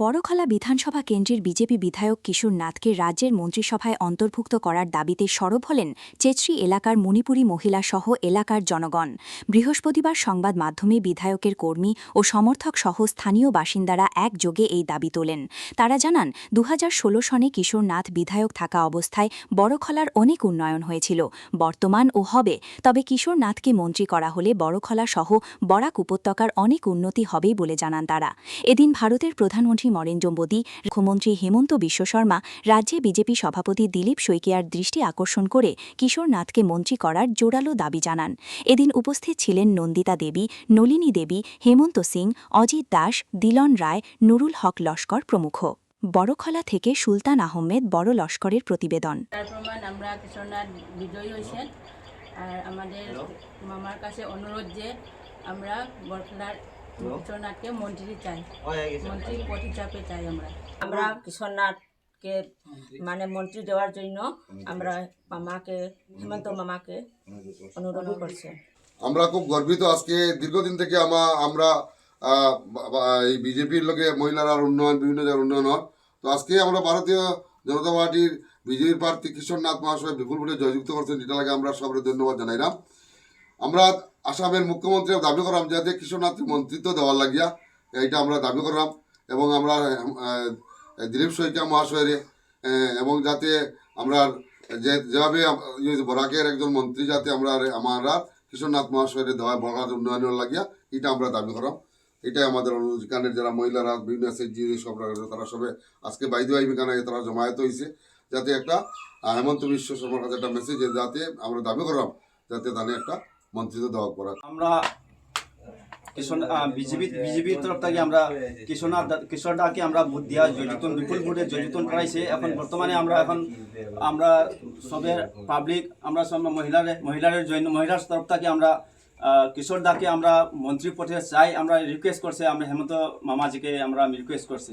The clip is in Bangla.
বড়খলা বিধানসভা কেন্দ্রের বিজেপি বিধায়ক কিশোর নাথকে রাজ্যের মন্ত্রিসভায় অন্তর্ভুক্ত করার দাবিতে সরব হলেন চেচরি এলাকার মণিপুরী মহিলাসহ এলাকার জনগণ। বৃহস্পতিবার সংবাদ মাধ্যমে বিধায়কের কর্মী ও সমর্থক সহ স্থানীয় বাসিন্দারা একযোগে এই দাবি তোলেন। তারা জানান, ২০১৬ সনে কিশোর নাথ বিধায়ক থাকা অবস্থায় বড়খলার অনেক উন্নয়ন হয়েছিল, বর্তমান ও হবে। তবে কিশোর নাথকে মন্ত্রী করা হলে বড়খলা সহ বরাক উপত্যকার অনেক উন্নতি হবে বলে জানান তারা। এদিন ভারতের প্রধানমন্ত্রী নরেন্দ্র মোদী, মুখ্যমন্ত্রী হেমন্ত বিশ্ব শর্মা, রাজ্যে বিজেপি সভাপতি দিলীপ শইকিয়ার দৃষ্টি আকর্ষণ করে কিশোর নাথকে মন্ত্রী করার জোরালো দাবি জানান। এদিন উপস্থিত ছিলেন নন্দিতা দেবী, নলিনী দেবী, হেমন্ত সিং, অজিত দাস, দিলন রায়, নুরুল হক লস্কর প্রমুখ। বড়খলা থেকে সুলতান আহমেদ, বড় লস্করের প্রতিবেদন। আমরা কিশোর নাথ বিজয়ী হয়েছেন, আর আমাদের মামার কাছে অনুরোধ যে আমরা বড়খলার কিশোর নাথকে মন্ত্রী চাই, মন্ত্রী প্রতিচাপে চাই। আমরা কিশোর নাথকে মানে মন্ত্রী দেওয়ার জন্য আমরা মামাকে, হেমন্ত মামাকে অনুরোধ করছি। আমরা খুব গর্বিত। আজকে দীর্ঘদিন থেকে আমরা এই বিজেপির লোকে মহিলারা উন্নয়ন, বিভিন্ন জায়গার উন্নয়ন হয়। তো আজকে আমরা ভারতীয় জনতা পার্টির বিজেপির প্রার্থী কিশোর নাথ মহাশয় বিপুল ভোটে জয়যুক্ত করছেন, যেটা লাগে আমরা সবাই ধন্যবাদ জানাইলাম। আমরা আসামের মুখ্যমন্ত্রী দাবি করলাম যাতে কিশোর নাথকে মন্ত্রিত্ব দেওয়ার লাগিয়া, এইটা আমরা দাবি করলাম। এবং আমরা দিলীপ শইকিয়া মহাশয়ের এবং যাতে আমরা যেভাবে বরাকের একজন মন্ত্রী যাতে আমরা কিশোর নাথ মহাশয়ের দেওয়া বরাক উন্নয়নের লাগিয়া, এটা আমরা দাবি করলাম। এটাই আমাদের অনুরোধ। এখানে যারা মহিলারা বিভিন্ন এসএসজি সব তারা সবে আজকে বাইদু আইবি কানে তারা জমায়েত হয়েছে, যাতে একটা হেমন্ত বিশ্ব শর্মার কাছে একটা মেসেজ, যাতে আমরা দাবি করলাম যাতে তাদের একটা মন্ত্রিত্ব দেওয়া করা। আমরা বিজেপির তরফ থেকে আমরা কিশোর দাকে আমরা ভোট দিয়া জয়যুক্তন, বিপুল ভোটে জয়যুক্তন করাইছে। এখন বর্তমানে আমরা সবের পাবলিক, আমরা সব মহিলার তরফ থেকে আমরা কিশোর দাকে আমরা মন্ত্রী পদে চাই। আমরা রিকোয়েস্ট করছে, আমরা হেমন্ত মামাজিকে আমরা রিকোয়েস্ট করছি।